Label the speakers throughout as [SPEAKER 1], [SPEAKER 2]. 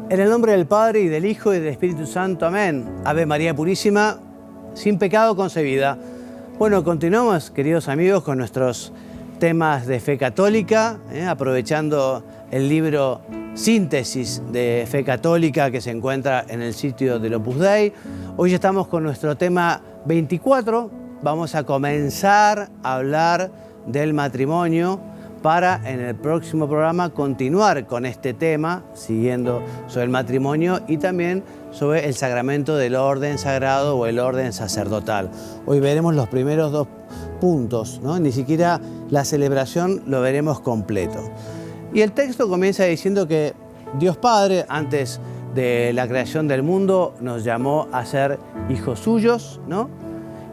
[SPEAKER 1] En el nombre del Padre, y del Hijo, y del Espíritu Santo. Amén. Ave María Purísima, sin pecado concebida. Bueno, continuamos, queridos amigos, con nuestros temas de fe católica, aprovechando el libro Síntesis de Fe Católica que se encuentra en el sitio del Opus Dei. Hoy estamos con nuestro tema 24. Vamos a comenzar a hablar del matrimonio para en el próximo programa continuar con este tema, siguiendo sobre el matrimonio y también sobre el sacramento del orden sagrado o el orden sacerdotal. Hoy veremos los primeros dos puntos, ¿no? Ni siquiera la celebración lo veremos completo. Y el texto comienza diciendo que Dios Padre, antes de la creación del mundo, nos llamó a ser hijos suyos, ¿no?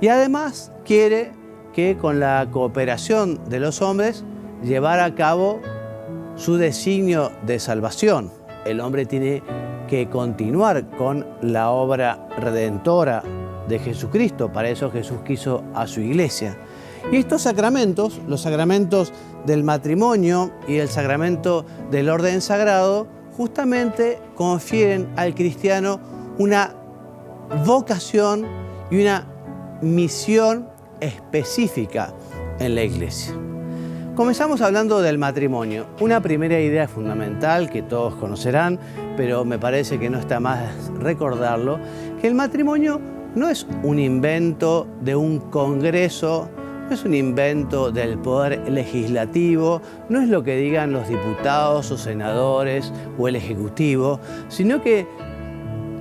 [SPEAKER 1] Y además quiere que con la cooperación de los hombres llevar a cabo su designio de salvación. El hombre tiene que continuar con la obra redentora de Jesucristo. Para eso Jesús quiso a su iglesia. Y estos sacramentos, los sacramentos del matrimonio y el sacramento del orden sagrado, justamente confieren al cristiano una vocación y una misión específica en la iglesia. Comenzamos hablando del matrimonio. Una primera idea fundamental que todos conocerán, pero me parece que no está más recordarlo, que el matrimonio no es un invento de un congreso, no es un invento del poder legislativo, no es lo que digan los diputados o senadores o el ejecutivo, sino que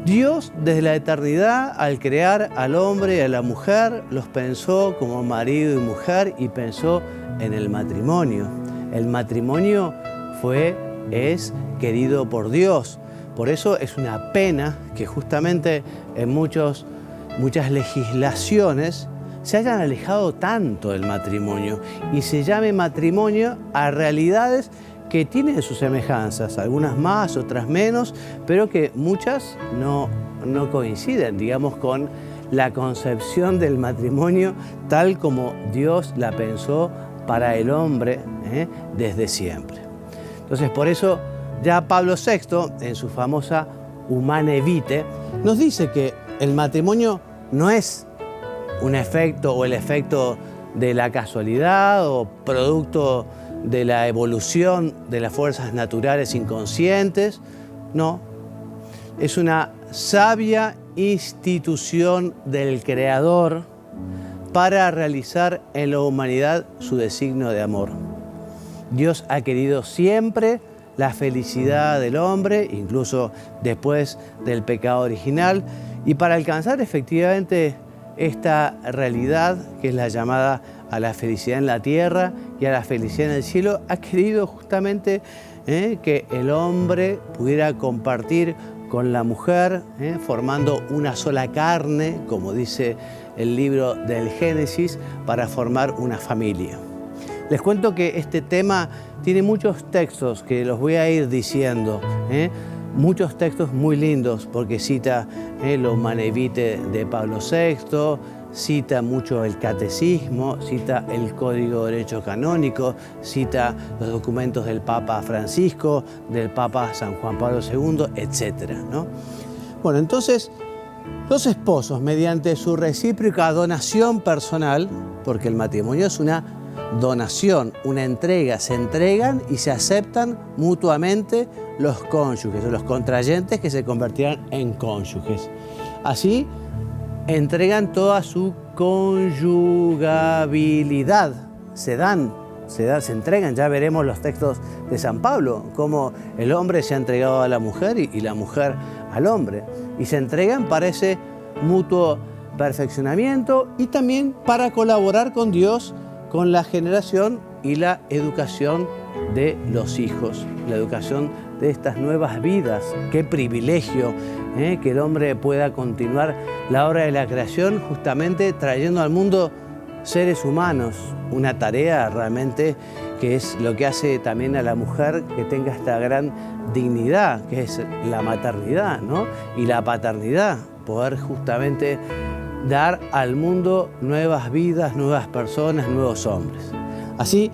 [SPEAKER 1] Dios desde la eternidad, al crear al hombre y a la mujer, los pensó como marido y mujer y pensó en el matrimonio. El matrimonio es querido por Dios. Por eso es una pena que justamente en muchas legislaciones se hayan alejado tanto del matrimonio y se llame matrimonio a realidades que tienen sus semejanzas, algunas más, otras menos, pero que muchas no coinciden, digamos, con la concepción del matrimonio tal como Dios la pensó para el hombre desde siempre. Entonces, por eso ya Pablo VI, en su famosa Humanae Vitae, nos dice que el matrimonio no es un efecto o el efecto de la casualidad o producto de la evolución de las fuerzas naturales inconscientes. No, es una sabia institución del Creador para realizar en la humanidad su designio de amor. Dios ha querido siempre la felicidad del hombre, incluso después del pecado original, y para alcanzar efectivamente esta realidad, que es la llamada a la felicidad en la tierra y a la felicidad en el cielo, ha querido justamente que el hombre pudiera compartir con la mujer, formando una sola carne, como dice el libro del Génesis, para formar una familia. Les cuento que este tema tiene muchos textos que los voy a ir diciendo, muchos textos muy lindos, porque cita el Humanae Vitae de Pablo VI, cita mucho el catecismo, cita el Código de Derecho Canónico, cita los documentos del Papa Francisco, del Papa San Juan Pablo II, etc., ¿no? Bueno, entonces, los esposos, mediante su recíproca donación personal, porque el matrimonio es una donación, una entrega, se entregan y se aceptan mutuamente los cónyuges o los contrayentes que se convertirán en cónyuges. Así, entregan toda su conyugabilidad, se entregan. Ya veremos los textos de San Pablo, cómo el hombre se ha entregado a la mujer y la mujer al hombre. Y se entregan para ese mutuo perfeccionamiento y también para colaborar con Dios con la generación y la educación de los hijos, la educación de estas nuevas vidas. Qué privilegio que el hombre pueda continuar la obra de la creación justamente trayendo al mundo seres humanos, una tarea realmente que es lo que hace también a la mujer que tenga esta gran dignidad, que es la maternidad, ¿no? Y la paternidad, poder justamente dar al mundo nuevas vidas, nuevas personas, nuevos hombres. Así,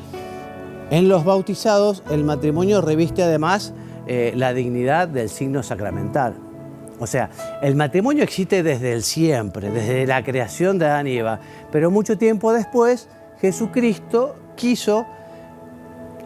[SPEAKER 1] en los bautizados, el matrimonio reviste además la dignidad del signo sacramental. O sea, el matrimonio existe desde el siempre, desde la creación de Adán y Eva, pero mucho tiempo después Jesucristo quiso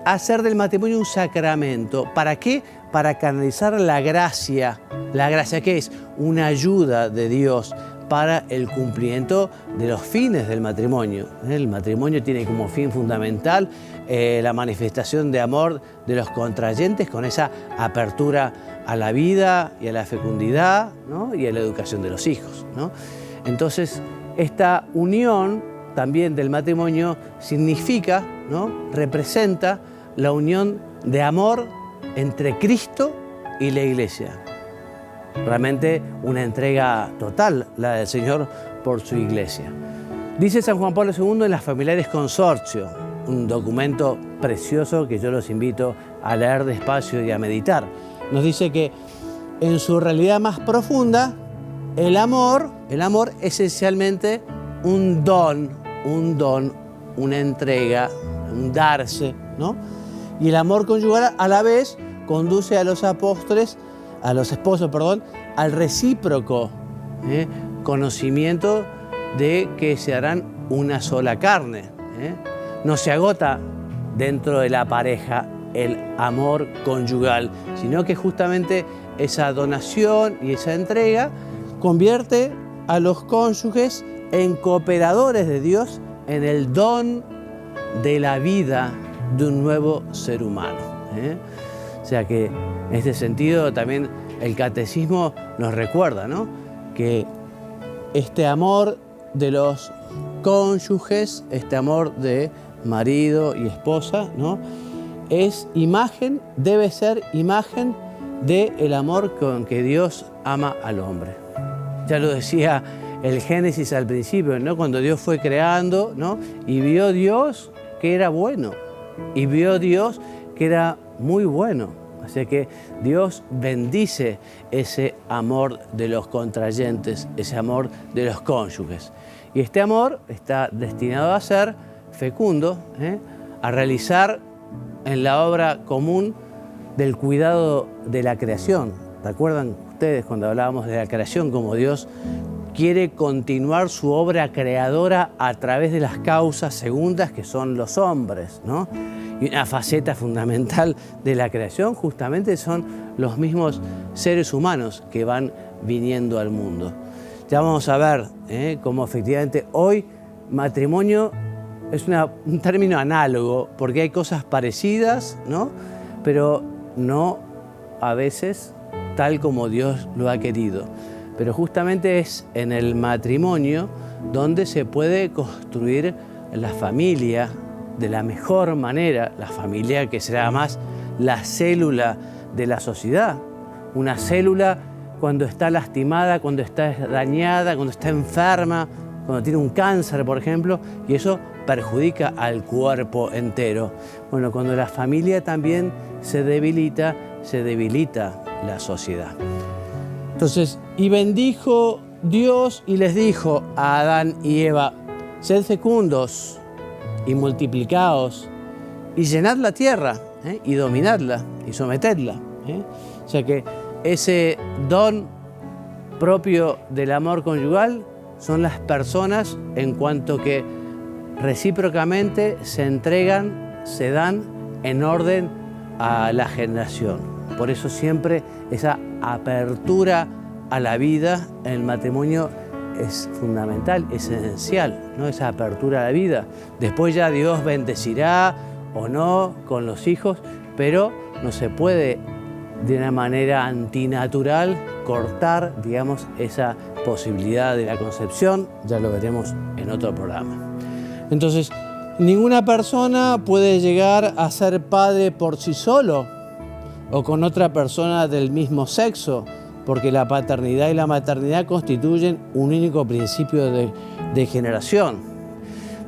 [SPEAKER 1] hacer del matrimonio un sacramento. ¿Para qué? Para canalizar la gracia. La gracia, ¿qué es? Una ayuda de Dios para el cumplimiento de los fines del matrimonio. El matrimonio tiene como fin fundamental la manifestación de amor de los contrayentes con esa apertura a la vida y a la fecundidad, ¿no? Y a la educación de los hijos, ¿no? Entonces, esta unión también del matrimonio significa, ¿no? Representa la unión de amor entre Cristo y la Iglesia. Realmente una entrega total, la del Señor por su Iglesia. Dice San Juan Pablo II en las Familiares Consortio, un documento precioso que yo los invito a leer despacio y a meditar. Nos dice que en su realidad más profunda, el amor es esencialmente un don, una entrega, un darse, ¿no? Y el amor conyugal a la vez conduce a los esposos, al recíproco conocimiento de que se harán una sola carne. No se agota dentro de la pareja el amor conyugal, sino que justamente esa donación y esa entrega convierte a los cónyuges en cooperadores de Dios en el don de la vida de un nuevo ser humano. O sea que en este sentido también el catecismo nos recuerda, ¿no? Que este amor de los cónyuges, este amor de marido y esposa, ¿no? Es imagen, debe ser imagen del amor con que Dios ama al hombre. Ya lo decía el Génesis al principio, ¿no? Cuando Dios fue creando, ¿no? Y vio Dios que era bueno, y vio Dios que era muy bueno. Así que Dios bendice ese amor de los contrayentes, ese amor de los cónyuges. Y este amor está destinado a ser fecundo, a realizar en la obra común del cuidado de la creación. ¿Recuerdan ustedes cuando hablábamos de la creación, como Dios quiere continuar su obra creadora a través de las causas segundas que son los hombres, ¿no? Y una faceta fundamental de la creación justamente son los mismos seres humanos que van viniendo al mundo. Ya vamos a ver cómo efectivamente hoy matrimonio es un término análogo, porque hay cosas parecidas, ¿no? Pero no a veces tal como Dios lo ha querido. Pero justamente es en el matrimonio donde se puede construir la familia de la mejor manera, la familia que será más la célula de la sociedad. Una célula cuando está lastimada, cuando está dañada, cuando está enferma, cuando tiene un cáncer, por ejemplo, y eso perjudica al cuerpo entero. Bueno, cuando la familia también se debilita la sociedad. Entonces, y bendijo Dios y les dijo a Adán y Eva: sed fecundos y multiplicaos y llenad la tierra y dominadla y sometedla. O sea que ese don propio del amor conyugal son las personas en cuanto que recíprocamente se entregan, se dan en orden a la generación. Por eso siempre esa apertura a la vida en el matrimonio es fundamental, es esencial, ¿no? Esa apertura a la vida. Después ya Dios bendecirá o no con los hijos, pero no se puede de una manera antinatural cortar, digamos, esa posibilidad de la concepción. Ya lo veremos en otro programa. Entonces, ninguna persona puede llegar a ser padre por sí solo o con otra persona del mismo sexo, porque la paternidad y la maternidad constituyen un único principio de generación.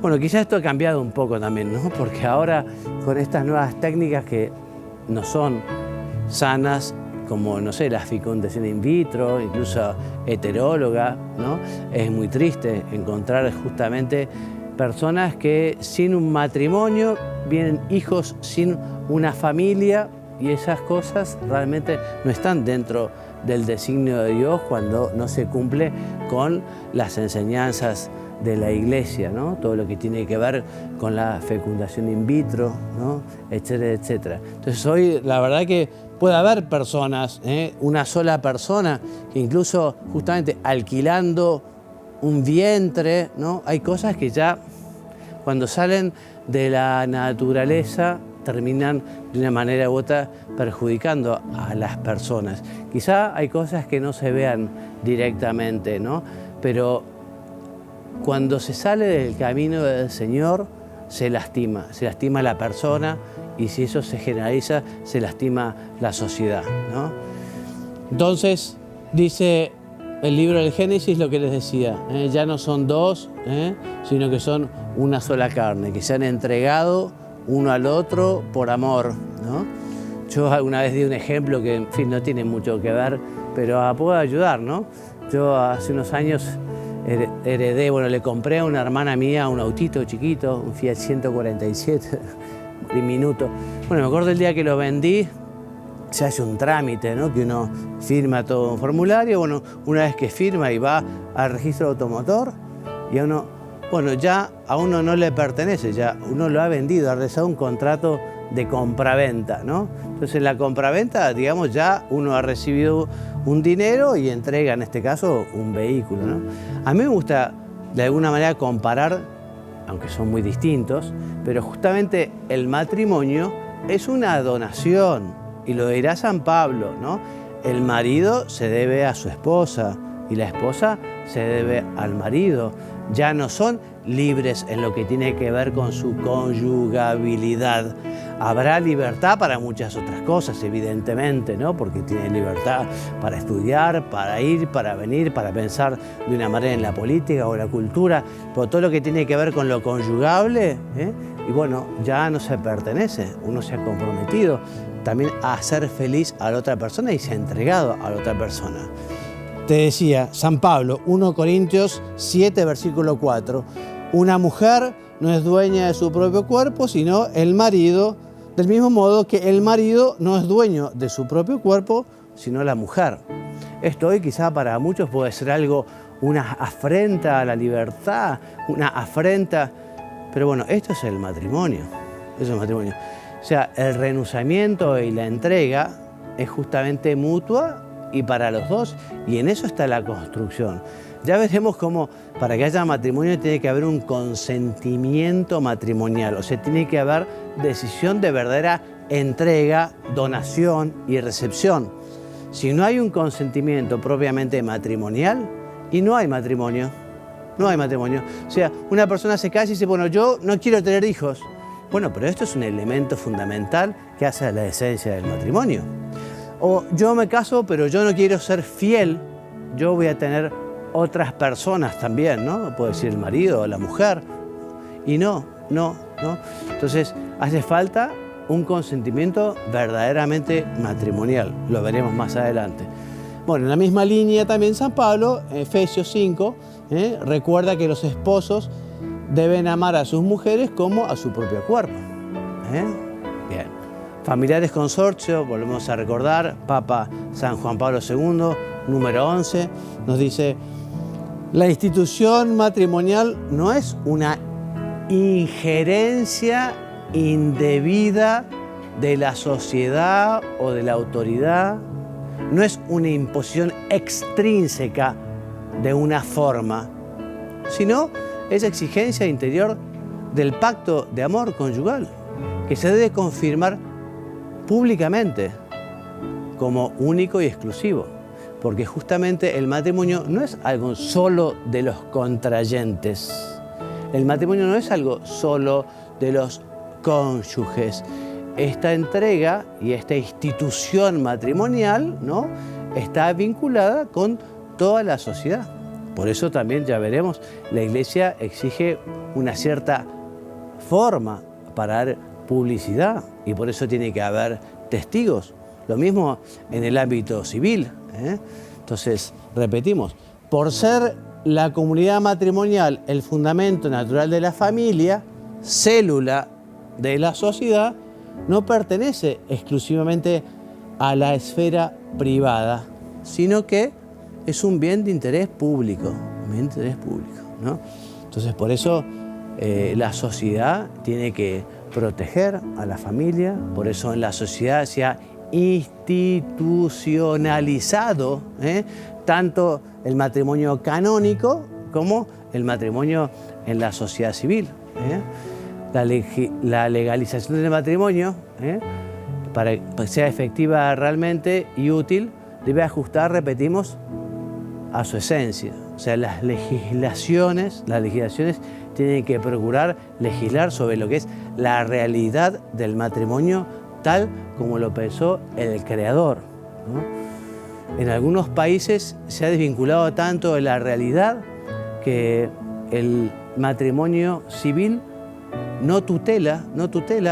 [SPEAKER 1] Bueno, quizás esto ha cambiado un poco también, ¿no? Porque ahora con estas nuevas técnicas que no son sanas, como, no sé, la fecundación in vitro, incluso heteróloga, ¿no? Es muy triste encontrar justamente personas que sin un matrimonio, vienen hijos sin una familia, Y esas cosas realmente no están dentro del designio de Dios cuando no se cumple con las enseñanzas de la Iglesia, ¿no? Todo lo que tiene que ver con la fecundación in vitro, ¿no? Etcétera, etcétera. Entonces hoy la verdad que puede haber personas, una sola persona, que incluso justamente alquilando un vientre, ¿no? Hay cosas que ya cuando salen de la naturaleza terminan de una manera u otra perjudicando a las personas. Quizá hay cosas que no se vean directamente, ¿no? Pero cuando se sale del camino del Señor, se lastima a la persona, y si eso se generaliza, se lastima la sociedad, ¿no? Entonces, dice el libro del Génesis lo que les decía, ya no son dos, sino que son una sola carne, que se han entregado uno al otro por amor, ¿no? Yo alguna vez di un ejemplo que, en fin, no tiene mucho que ver, pero puede ayudar, ¿no? Yo hace unos años heredé, le compré a una hermana mía un autito chiquito, un Fiat 147, diminuto. Bueno, me acuerdo el día que lo vendí, se hace un trámite, ¿no? Que uno firma todo un formulario. Bueno, una vez que firma y va al registro automotor, y a uno, ya a uno no le pertenece, ya uno lo ha vendido, ha realizado un contrato de compraventa, ¿no? Entonces en la compraventa, digamos, ya uno ha recibido un dinero y entrega, en este caso, un vehículo, ¿no? A mí me gusta de alguna manera comparar, aunque son muy distintos, pero justamente el matrimonio es una donación, y lo dirá San Pablo, ¿no? El marido se debe a su esposa y la esposa se debe al marido. Ya no son libres en lo que tiene que ver con su conyugabilidad. Habrá libertad para muchas otras cosas, evidentemente, ¿no? Porque tienen libertad para estudiar, para ir, para venir, para pensar de una manera en la política o la cultura, pero todo lo que tiene que ver con lo conyugable, y bueno, ya no se pertenece, uno se ha comprometido también a hacer feliz a la otra persona y se ha entregado a la otra persona. Te decía, San Pablo, 1 Corintios 7, versículo 4, una mujer no es dueña de su propio cuerpo, sino el marido, del mismo modo que el marido no es dueño de su propio cuerpo, sino la mujer. Esto hoy quizá para muchos puede ser algo, una afrenta a la libertad, una afrenta, pero bueno, esto es el matrimonio, eso es el matrimonio. O sea, el renunciamiento y la entrega es justamente mutua y para los dos, y en eso está la construcción. Ya veremos cómo para que haya matrimonio tiene que haber un consentimiento matrimonial, o sea, tiene que haber decisión de verdadera entrega, donación y recepción. Si no hay un consentimiento propiamente matrimonial, y no hay matrimonio, no hay matrimonio. O sea, una persona se casa y dice, bueno, yo no quiero tener hijos. Bueno, pero esto es un elemento fundamental que hace a la esencia del matrimonio. O yo me caso, pero yo no quiero ser fiel, yo voy a tener otras personas también, ¿no? Puede decir el marido o la mujer. Y no. Entonces, hace falta un consentimiento verdaderamente matrimonial. Lo veremos más adelante. Bueno, en la misma línea también San Pablo, en Efesios 5, recuerda que los esposos deben amar a sus mujeres como a su propio cuerpo. Bien. Familiares Consorcio, volvemos a recordar, Papa San Juan Pablo II, número 11, nos dice, la institución matrimonial no es una injerencia indebida de la sociedad o de la autoridad, no es una imposición extrínseca de una forma, sino es exigencia interior del pacto de amor conyugal, que se debe confirmar públicamente como único y exclusivo, porque justamente el matrimonio no es algo solo de los contrayentes, el matrimonio no es algo solo de los cónyuges. Esta entrega y esta institución matrimonial, ¿no?, está vinculada con toda la sociedad. Por eso también, ya veremos, la Iglesia exige una cierta forma para dar publicidad y por eso tiene que haber testigos. Lo mismo en el ámbito civil. Entonces, repetimos, por ser la comunidad matrimonial el fundamento natural de la familia, célula de la sociedad, no pertenece exclusivamente a la esfera privada, sino que es un bien de interés público, ¿no? Entonces, por eso la sociedad tiene que proteger a la familia, por eso en la sociedad se ha institucionalizado tanto el matrimonio canónico como el matrimonio en la sociedad civil. La legalización del matrimonio, para que sea efectiva realmente y útil, debe ajustar, repetimos, a su esencia. O sea, las legislaciones tienen que procurar legislar sobre lo que es la realidad del matrimonio tal como lo pensó el Creador, ¿no? En algunos países se ha desvinculado tanto de la realidad que el matrimonio civil no tutela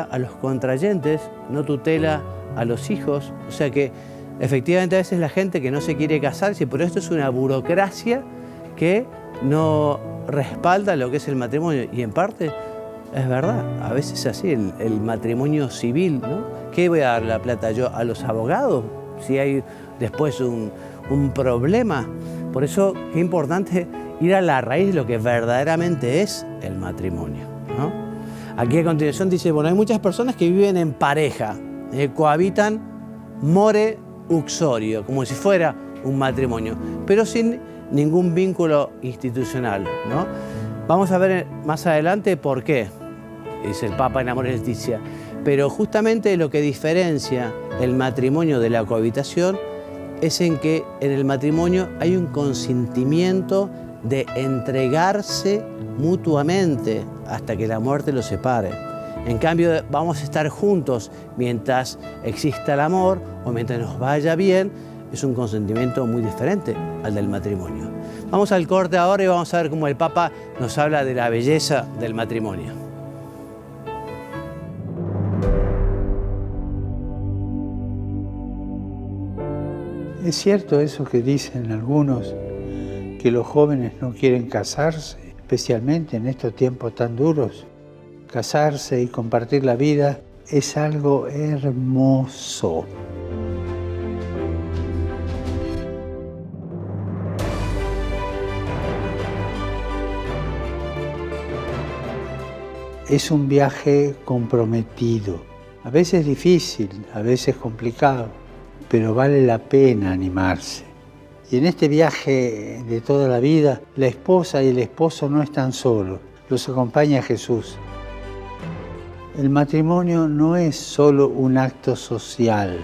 [SPEAKER 1] a los contrayentes, no tutela a los hijos. O sea que efectivamente a veces la gente que no se quiere casar dice, pero esto es una burocracia que no respalda lo que es el matrimonio. Y en parte es verdad, a veces es así, el matrimonio civil, ¿no? ¿Qué voy a dar la plata yo a los abogados si hay después un problema? Por eso qué importante ir a la raíz de lo que verdaderamente es el matrimonio, ¿no? Aquí a continuación dice, bueno, hay muchas personas que viven en pareja, cohabitan more uxorio, como si fuera un matrimonio, pero sin ningún vínculo institucional, ¿no? Vamos a ver más adelante por qué, dice el Papa en Amoris Laetitia, pero justamente lo que diferencia el matrimonio de la cohabitación es en que en el matrimonio hay un consentimiento de entregarse mutuamente hasta que la muerte los separe. En cambio, vamos a estar juntos mientras exista el amor o mientras nos vaya bien. Es un consentimiento muy diferente al del matrimonio. Vamos al corte ahora y vamos a ver cómo el Papa nos habla de la belleza del matrimonio.
[SPEAKER 2] Es cierto eso que dicen algunos, que los jóvenes no quieren casarse, especialmente en estos tiempos tan duros. Casarse y compartir la vida es algo hermoso. Es un viaje comprometido, a veces difícil, a veces complicado, pero vale la pena animarse. Y en este viaje de toda la vida, la esposa y el esposo no están solos, los acompaña Jesús. El matrimonio no es solo un acto social,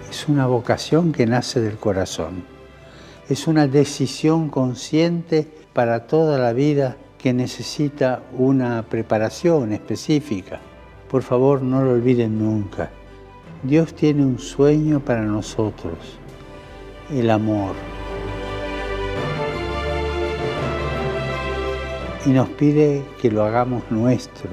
[SPEAKER 2] es una vocación que nace del corazón. Es una decisión consciente para toda la vida que necesita una preparación específica. Por favor, no lo olviden nunca. Dios tiene un sueño para nosotros, el amor. Y nos pide que lo hagamos nuestro.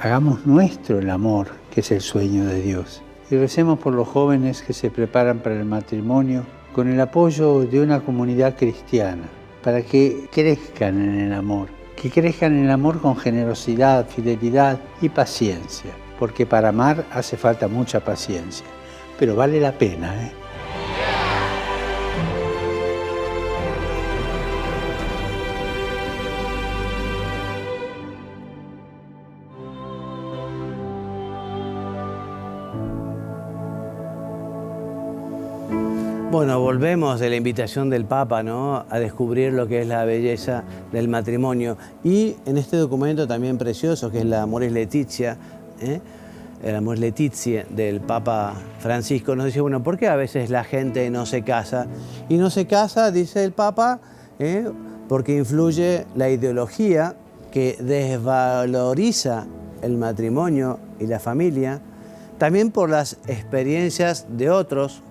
[SPEAKER 2] Hagamos nuestro el amor, que es el sueño de Dios. Y recemos por los jóvenes que se preparan para el matrimonio con el apoyo de una comunidad cristiana, para que crezcan en el amor. Que crezcan en el amor con generosidad, fidelidad y paciencia. Porque para amar hace falta mucha paciencia, pero vale la pena, ¿eh?
[SPEAKER 1] Bueno, volvemos de la invitación del Papa, ¿no?, a descubrir lo que es la belleza del matrimonio. Y en este documento también precioso, que es la Amoris Laetitia, el Amoris Laetitia del Papa Francisco, nos dice, bueno, ¿por qué a veces la gente no se casa? Y no se casa, dice el Papa, porque influye la ideología que desvaloriza el matrimonio y la familia, también por las experiencias de otros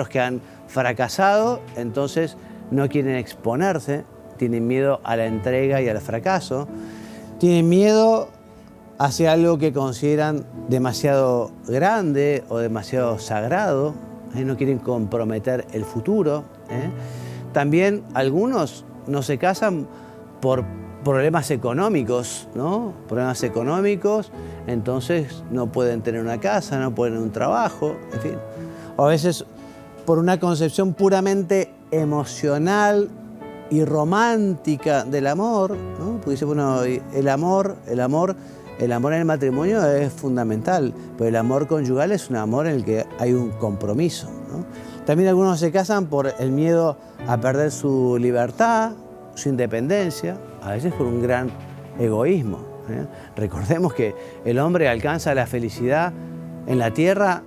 [SPEAKER 1] que han fracasado, entonces no quieren exponerse, tienen miedo a la entrega y al fracaso, tienen miedo hacia algo que consideran demasiado grande o demasiado sagrado, no quieren comprometer el futuro. También algunos no se casan por problemas económicos, ¿no? Problemas económicos, entonces no pueden tener una casa, no pueden tener un trabajo, en fin. O a veces por una concepción puramente emocional y romántica del amor, ¿no? Porque dice, bueno, el amor en el matrimonio es fundamental, pero el amor conyugal es un amor en el que hay un compromiso, ¿no? También algunos se casan por el miedo a perder su libertad, su independencia, a veces por un gran egoísmo, ¿eh? Recordemos que el hombre alcanza la felicidad en la tierra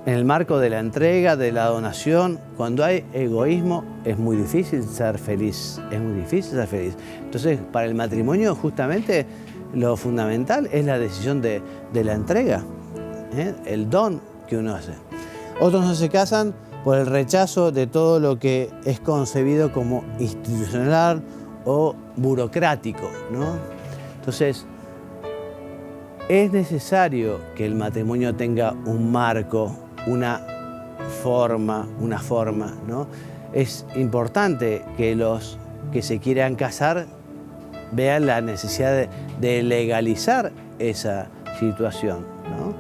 [SPEAKER 1] en el marco de la entrega, de la donación. Cuando hay egoísmo es muy difícil ser feliz, es muy difícil ser feliz. Entonces, para el matrimonio justamente lo fundamental es la decisión de la entrega, ¿eh? El don que uno hace. Otros no se casan por el rechazo de todo lo que es concebido como institucional o burocrático, ¿no? Entonces, es necesario que el matrimonio tenga un marco, una forma, ¿no? Es importante que los que se quieran casar vean la necesidad de legalizar esa situación, ¿no?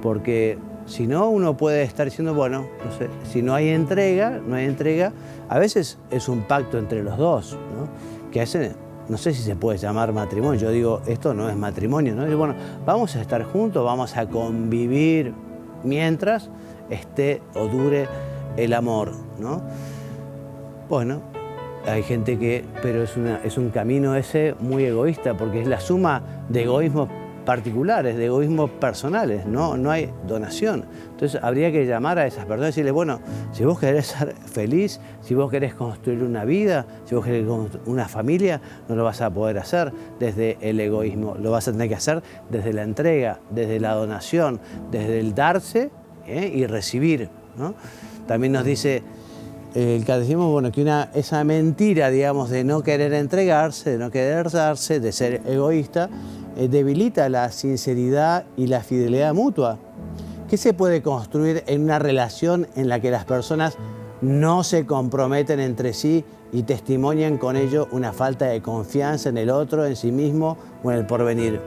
[SPEAKER 1] Porque si no, uno puede estar diciendo, bueno, no sé, si no hay entrega, a veces es un pacto entre los dos, ¿no? Que hacen, no sé si se puede llamar matrimonio, yo digo, esto no es matrimonio, ¿no? Y bueno, vamos a estar juntos, vamos a convivir mientras esté o dure el amor, ¿no? Bueno, hay gente que, pero es un camino ese muy egoísta, porque es la suma de egoísmos particulares, de egoísmos personales, no hay donación. Entonces habría que llamar a esas personas y decirles, bueno, si vos querés ser feliz, si vos querés construir una vida, si vos querés construir una familia, no lo vas a poder hacer desde el egoísmo, lo vas a tener que hacer desde la entrega, desde la donación, desde el darse, y recibir, ¿no? También nos dice el catecismo, bueno, que esa mentira, digamos, de no querer entregarse, de no querer darse, de ser egoísta, debilita la sinceridad y la fidelidad mutua. ¿Qué se puede construir en una relación en la que las personas no se comprometen entre sí y testimonian con ello una falta de confianza en el otro, en sí mismo o en el porvenir?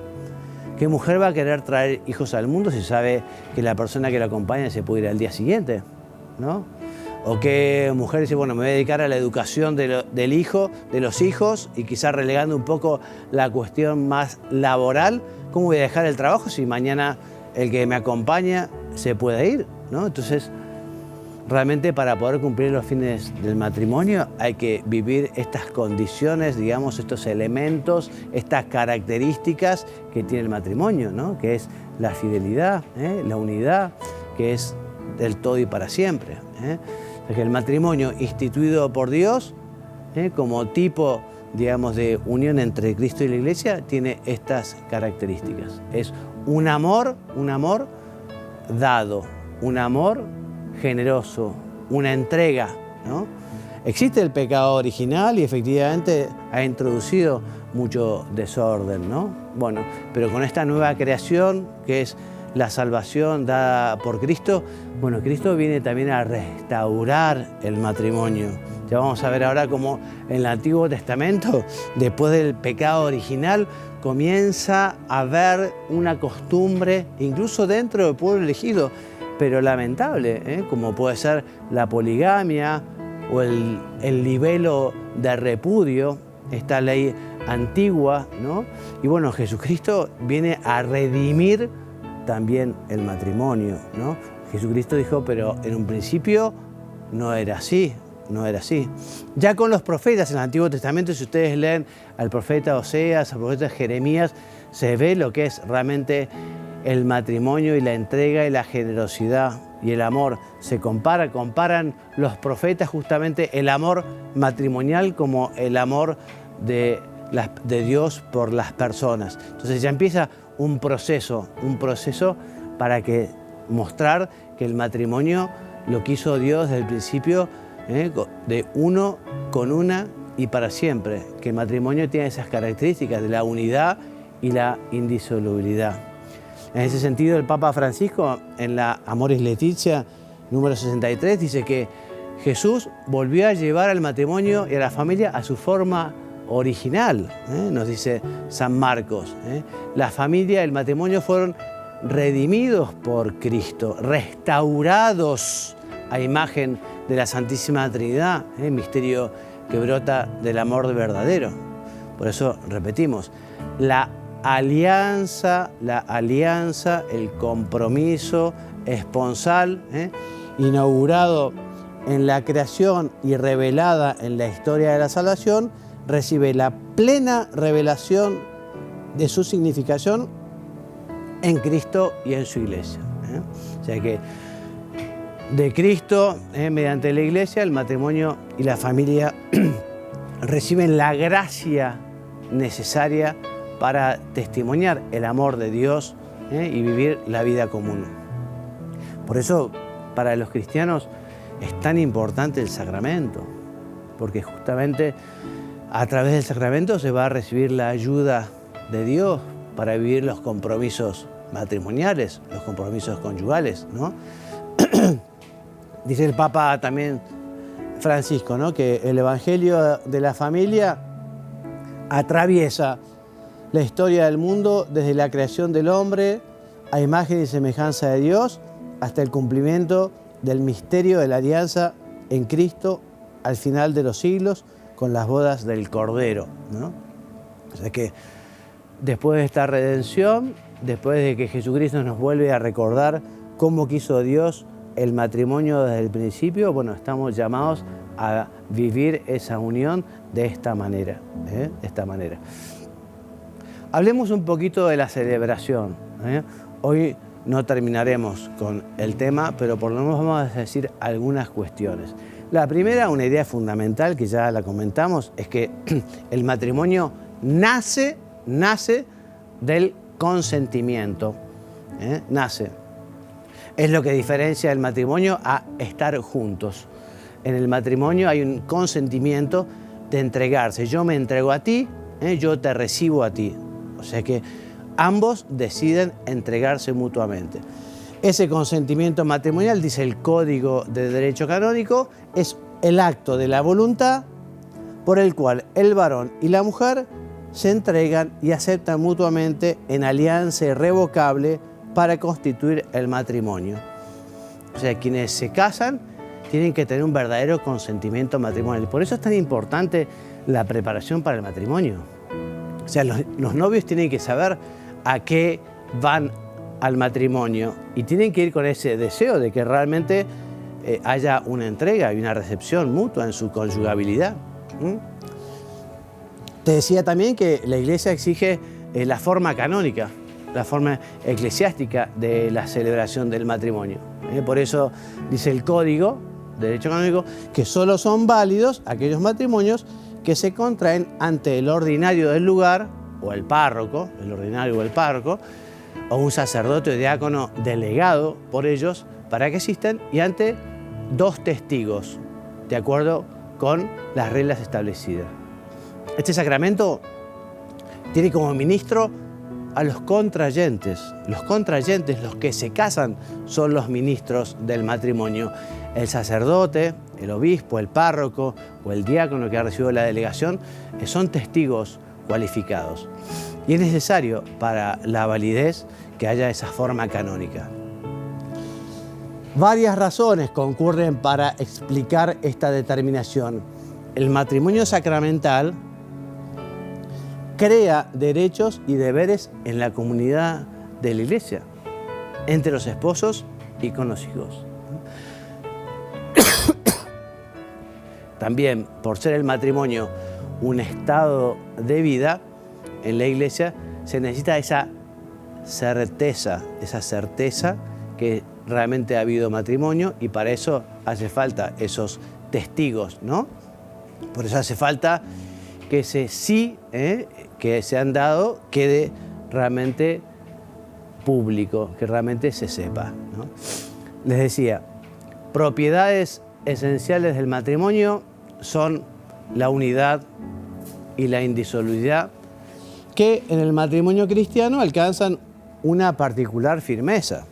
[SPEAKER 1] ¿Qué mujer va a querer traer hijos al mundo si sabe que la persona que lo acompaña se puede ir al día siguiente, ¿no? O qué mujer dice, bueno, me voy a dedicar a la educación del hijo, de los hijos, y quizás relegando un poco la cuestión más laboral. ¿Cómo voy a dejar el trabajo si mañana el que me acompaña se puede ir, ¿no? Entonces, realmente para poder cumplir los fines del matrimonio hay que vivir estas condiciones, digamos, estos elementos, estas características que tiene el matrimonio, ¿no? Que es la fidelidad, la unidad, que es del todo y para siempre, que el matrimonio instituido por Dios, como tipo, digamos, de unión entre Cristo y la Iglesia, tiene estas características. Es un amor dado, un amor generoso, una entrega, ¿no? Existe el pecado original y efectivamente ha introducido mucho desorden, ¿no? Bueno, pero con esta nueva creación que es la salvación dada por Cristo, bueno, Cristo viene también a restaurar el matrimonio. Ya vamos a ver ahora cómo en el Antiguo Testamento, después del pecado original, comienza a haber una costumbre, incluso dentro del pueblo elegido, pero lamentable, como puede ser la poligamia o el libelo de repudio, esta ley antigua, ¿no? Y bueno, Jesucristo viene a redimir también el matrimonio, ¿no? Jesucristo dijo, pero en un principio no era así. Ya con los profetas en el Antiguo Testamento, si ustedes leen al profeta Oseas, al profeta Jeremías, se ve lo que es realmente el matrimonio y la entrega y la generosidad y el amor. Se comparan los profetas justamente el amor matrimonial como el amor de Dios por las personas. Entonces ya empieza un proceso para mostrar que el matrimonio lo quiso Dios desde el principio, de uno con una y para siempre, que el matrimonio tiene esas características de la unidad y la indisolubilidad. En ese sentido, el Papa Francisco, en la Amoris Laetitia, número 63, dice que Jesús volvió a llevar al matrimonio y a la familia a su forma original, nos dice San Marcos. La familia y el matrimonio fueron redimidos por Cristo, restaurados a imagen de la Santísima Trinidad, misterio que brota del amor verdadero. Por eso repetimos, la alianza, el compromiso esponsal, inaugurado en la creación y revelada en la historia de la salvación, recibe la plena revelación de su significación en Cristo y en su Iglesia. O sea que de Cristo, mediante la Iglesia, el matrimonio y la familia reciben la gracia necesaria para testimoniar el amor de Dios y vivir la vida común. Por eso, para los cristianos es tan importante el sacramento, porque justamente a través del sacramento se va a recibir la ayuda de Dios para vivir los compromisos matrimoniales, los compromisos conyugales, ¿no? Dice el Papa también Francisco, ¿no?, que el Evangelio de la familia atraviesa la historia del mundo desde la creación del hombre a imagen y semejanza de Dios hasta el cumplimiento del misterio de la alianza en Cristo al final de los siglos con las bodas del Cordero, ¿no? O sea que después de esta redención, después de que Jesucristo nos vuelve a recordar cómo quiso Dios el matrimonio desde el principio, bueno, estamos llamados a vivir esa unión de esta manera, de esta manera. Hablemos un poquito de la celebración. Hoy no terminaremos con el tema, pero por lo menos vamos a decir algunas cuestiones. La primera, una idea fundamental que ya la comentamos, es que el matrimonio nace del consentimiento. Nace. Es lo que diferencia el matrimonio a estar juntos. En el matrimonio hay un consentimiento de entregarse. Yo me entrego a ti, yo te recibo a ti. O sea que ambos deciden entregarse mutuamente. Ese consentimiento matrimonial, dice el Código de Derecho Canónico, es el acto de la voluntad por el cual el varón y la mujer se entregan y aceptan mutuamente en alianza irrevocable para constituir el matrimonio. O sea, quienes se casan tienen que tener un verdadero consentimiento matrimonial. Por eso es tan importante la preparación para el matrimonio. O sea, los novios tienen que saber a qué van al matrimonio y tienen que ir con ese deseo de que realmente haya una entrega y una recepción mutua en su conyugabilidad. Te decía también que la Iglesia exige la forma canónica, la forma eclesiástica de la celebración del matrimonio. Por eso dice el Código de Derecho Canónico que solo son válidos aquellos matrimonios que se contraen ante el ordinario del lugar o el párroco, o un sacerdote o diácono delegado por ellos para que asistan y ante dos testigos, de acuerdo con las reglas establecidas. Este sacramento tiene como ministro a los contrayentes. Los contrayentes, los que se casan, son los ministros del matrimonio. El sacerdote, el obispo, el párroco o el diácono que ha recibido la delegación son testigos cualificados. Y es necesario para la validez que haya esa forma canónica. Varias razones concurren para explicar esta determinación. El matrimonio sacramental crea derechos y deberes en la comunidad de la Iglesia, entre los esposos y con los hijos. También, por ser el matrimonio un estado de vida, en la Iglesia se necesita esa certeza que realmente ha habido matrimonio y para eso hace falta esos testigos, ¿no? Por eso hace falta que ese sí que se han dado quede realmente público, que realmente se sepa, ¿no? Les decía, propiedades esenciales del matrimonio son la unidad y la indisolubilidad, que en el matrimonio cristiano alcanzan una particular firmeza.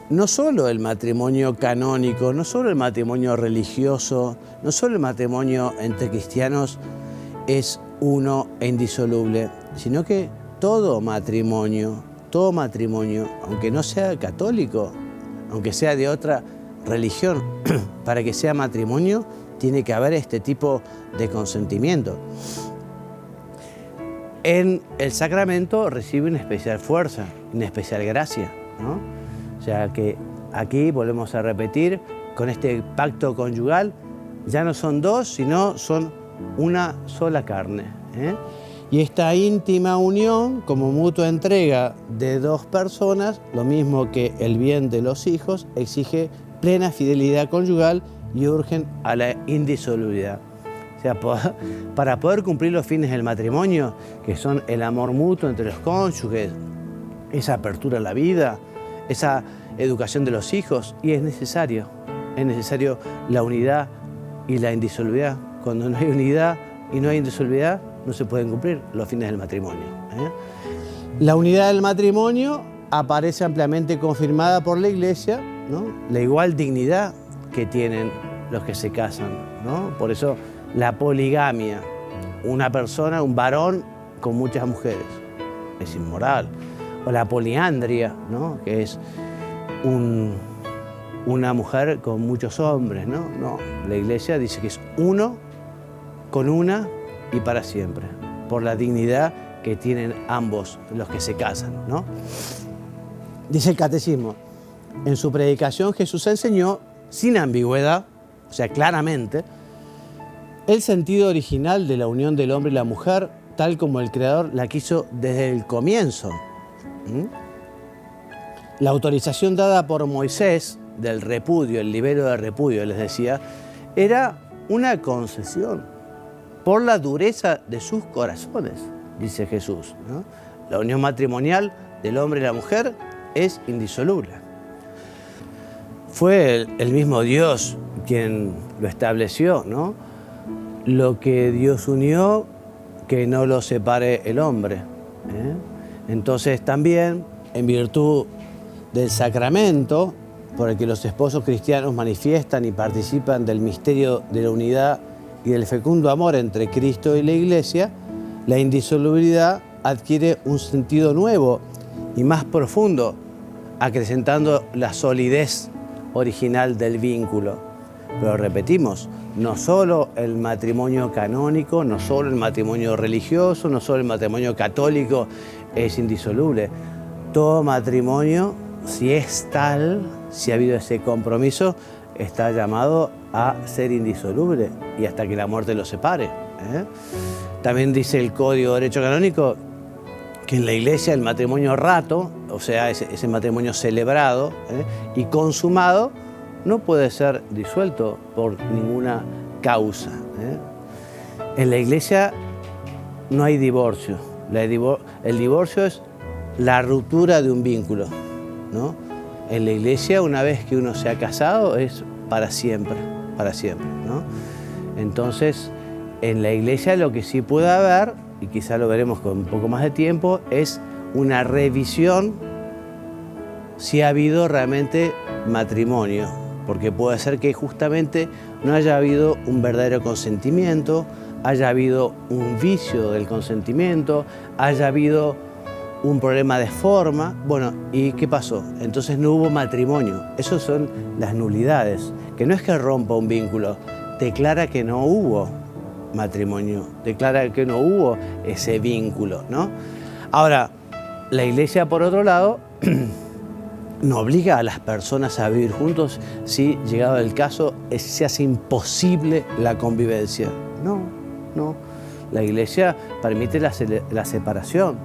[SPEAKER 1] no solo el matrimonio canónico, no solo el matrimonio religioso, no solo el matrimonio entre cristianos es uno e indisoluble, sino que todo matrimonio, aunque no sea católico, aunque sea de otra religión, para que sea matrimonio, tiene que haber este tipo de consentimiento. En el sacramento recibe una especial fuerza, una especial gracia, ¿no? O sea que aquí volvemos a repetir, con este pacto conyugal, ya no son dos, sino son una sola carne, ¿eh? Y esta íntima unión, como mutua entrega de dos personas, lo mismo que el bien de los hijos, exige plena fidelidad conyugal y urgen a la indisolubilidad. O sea, para poder cumplir los fines del matrimonio, que son el amor mutuo entre los cónyuges, esa apertura a la vida, esa educación de los hijos, y es necesario la unidad y la indisolubilidad. Cuando no hay unidad y no hay indisolubilidad, no se pueden cumplir los fines del matrimonio, ¿eh? La unidad del matrimonio aparece ampliamente confirmada por la Iglesia, ¿no? La igual dignidad que tienen los que se casan, ¿no? Por eso la poligamia, una persona, un varón con muchas mujeres, es inmoral. O la poliandria, ¿no? Que es una mujer con muchos hombres, ¿no? No, la Iglesia dice que es uno con una y para siempre, por la dignidad que tienen ambos los que se casan, ¿no? Dice el Catecismo, en su predicación Jesús enseñó sin ambigüedad, o sea, claramente, el sentido original de la unión del hombre y la mujer, tal como el Creador la quiso desde el comienzo. La autorización dada por Moisés del repudio, el libelo de repudio, les decía, era una concesión por la dureza de sus corazones, dice Jesús, ¿no? La unión matrimonial del hombre y la mujer es indisoluble. Fue el mismo Dios quien lo estableció, ¿no? Lo que Dios unió, que no lo separe el hombre, ¿eh? Entonces también, en virtud del sacramento, por el que los esposos cristianos manifiestan y participan del misterio de la unidad y del fecundo amor entre Cristo y la Iglesia, la indisolubilidad adquiere un sentido nuevo y más profundo, acrecentando la solidez original del vínculo. Pero repetimos, no solo el matrimonio canónico, no solo el matrimonio religioso, no solo el matrimonio católico es indisoluble. Todo matrimonio, si es tal, si ha habido ese compromiso, está llamado a ser indisoluble y hasta que la muerte lo separe, ¿eh? También dice el Código de Derecho Canónico que en la Iglesia el matrimonio rato, o sea, ese matrimonio celebrado, y consumado, no puede ser disuelto por ninguna causa, ¿eh? En la Iglesia no hay divorcio. El divorcio es la ruptura de un vínculo, ¿no? En la Iglesia, una vez que uno se ha casado, es para siempre, ¿no? Entonces, en la Iglesia lo que sí puede haber, y quizá lo veremos con un poco más de tiempo, es una revisión si ha habido realmente matrimonio, porque puede ser que justamente no haya habido un verdadero consentimiento, haya habido un vicio del consentimiento, haya habido un problema de forma. Bueno, ¿y qué pasó? Entonces no hubo matrimonio. Esas son las nulidades, que no es que rompa un vínculo, declara que no hubo matrimonio, declara que no hubo ese vínculo, ¿no? Ahora, la Iglesia, por otro lado, no obliga a las personas a vivir juntos si, llegado el caso, se hace imposible la convivencia. No. La Iglesia permite la separación,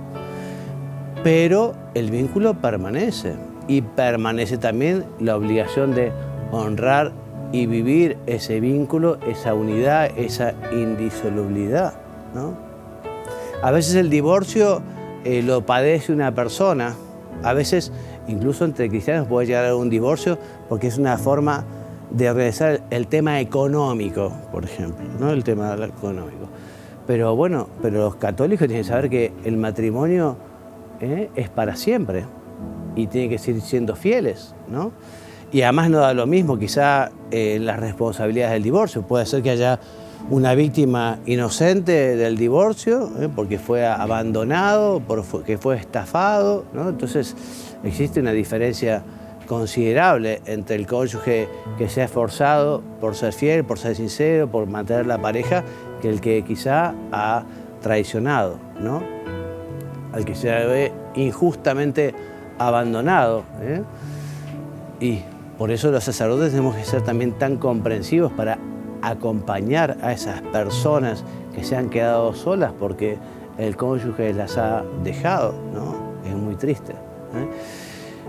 [SPEAKER 1] pero el vínculo permanece y permanece también la obligación de honrar y vivir ese vínculo, esa unidad, esa indisolubilidad, ¿no? A veces el divorcio lo padece una persona, a veces incluso entre cristianos puede llegar a un divorcio porque es una forma de organizar el tema económico, por ejemplo, ¿no? El tema económico. Pero bueno, los católicos tienen que saber que el matrimonio es para siempre y tienen que seguir siendo fieles, ¿no? Y además no da lo mismo quizá las responsabilidades del divorcio. Puede ser que haya una víctima inocente del divorcio, porque fue abandonado, porque fue estafado, ¿no? Entonces existe una diferencia considerable entre el cónyuge que se ha esforzado por ser fiel, por ser sincero, por mantener la pareja, que el que quizá ha traicionado, ¿no? Al que se ve injustamente abandonado, ¿eh? Y por eso los sacerdotes tenemos que ser también tan comprensivos para acompañar a esas personas que se han quedado solas porque el cónyuge las ha dejado, ¿no? Es muy triste, ¿eh?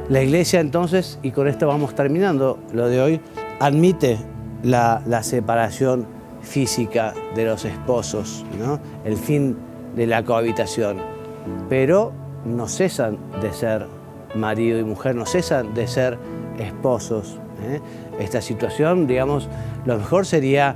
[SPEAKER 1] La Iglesia entonces, y con esto vamos terminando lo de hoy, admite la separación física de los esposos, ¿no? El fin de la cohabitación, pero no cesan de ser marido y mujer, no cesan de ser esposos, ¿eh? Esta situación, digamos, lo mejor sería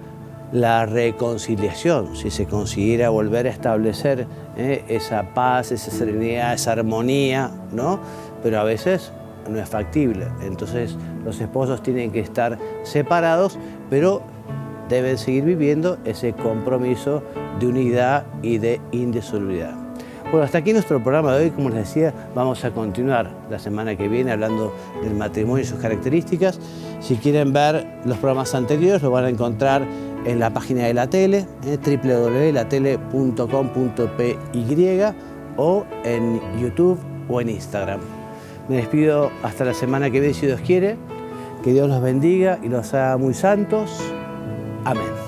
[SPEAKER 1] la reconciliación, si se consiguiera volver a establecer esa paz, esa serenidad, esa armonía, ¿no? Pero a veces no es factible. Entonces los esposos tienen que estar separados, pero deben seguir viviendo ese compromiso de unidad y de indisolubilidad. Bueno, hasta aquí nuestro programa de hoy. Como les decía, vamos a continuar la semana que viene hablando del matrimonio y sus características. Si quieren ver los programas anteriores, lo van a encontrar en la página de la tele, www.latele.com.py, o en YouTube o en Instagram. Me despido hasta la semana que viene, si Dios quiere. Que Dios los bendiga y los haga muy santos. Amén.